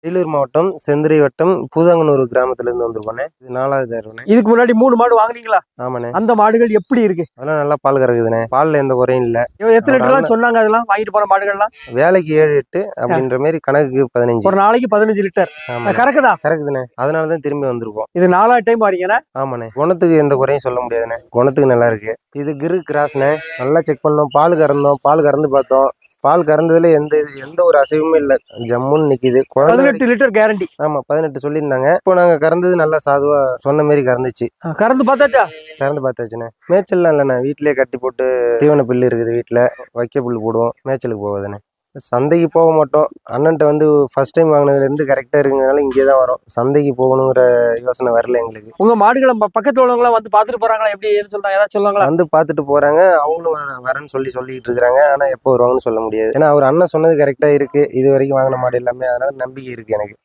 வேலூர் மாவட்டம் செந்துறை வட்டம் பூதாங்கனூர் கிராமத்துல இருந்து வந்திருக்கோண்ணே. இது 4வது தடவைண்ணே. இதுக்கு முன்னாடி 3 மாடு வாங்குனீங்களா? ஆமாண்ணே. அந்த மாடுகள் எப்படி இருக்கு? அதெல்லாம் நல்லா பால் கறக்குதுண்ணே. பால்ல எந்த குறையும் இல்ல. எத்தனை லிட்டர்லாம் சொன்னாங்க அதெல்லாம் வாங்கிட்டு போன மாடுகள்லாம்? வேலைக்கு 7 8 அப்படின்ற மாதிரி கணக்குக்கு 15. ஒரு நாளைக்கு 15 லிட்டர் ஆமா கறக்குதா? கறக்குதுண்ணே. அதனாலதான் திரும்பி வந்திருக்கோம். இது 4வது டைம் வரீங்கண்ணே? ஆமாண்ணே. குணத்துக்கு எந்த குறையும் சொல்ல முடியாதுண்ணே. குணத்துக்கு நல்லா இருக்கு. இது கிரு கிராஸ்ண்ணே. நல்லா செக் பண்ணோம். பால் கறந்தோம். பால் கறந்து பார்த்தோம். பால் கறந்ததுல எந்த ஒரு அசைவுமே இல்ல. ஜம்முன்னு நிக்குது. 18 லிட்டர் கேரண்டி. ஆமா 18 சொல்லியிருந்தாங்க. இப்போ நாங்க கறந்தது நல்லா சாதுவா சொன்ன மாதிரி கறந்துச்சு. கறந்து பார்த்தாச்சா? கறந்து பார்த்தாச்சுண்ணே. மேய்ச்சல்லாம் இல்லைண்ணே. வீட்டிலேயே கட்டி போட்டு தீவன புல்லு இருக்குது. வீட்டில் வைக்க புல்லு போடுவோம். மேய்ச்சலுக்கு போகுதுண்ணே. சந்தைக்கு போக மாட்டோம். அண்ணன்ட்ட வந்து ஃபர்ஸ்ட் டைம் வாங்கினதுலேருந்து கரெக்டாக இருக்குங்கிறதுனால இங்கே தான் வரோம். சந்தைக்கு போகணுங்கிற யோசனை வரல எங்களுக்கு. உங்க மாடுகளை பக்கத்துல உள்ளவங்களாம் வந்து பார்த்துட்டு போறாங்களா? எப்படி சொல்றாங்க? ஏதாவது சொல்லுவாங்களா? வந்து பார்த்துட்டு போறாங்க. அவங்களும் வரேன்னு சொல்லிட்டு இருக்கிறாங்க. ஆனால் எப்போ வருவாங்கன்னு சொல்ல முடியாது. ஏன்னா அவர் அண்ணன் சொன்னது கரெக்டாக இருக்கு. இது வரைக்கும் வாங்கின மாடு எல்லாமே. அதனால நம்பிக்கை இருக்கு எனக்கு.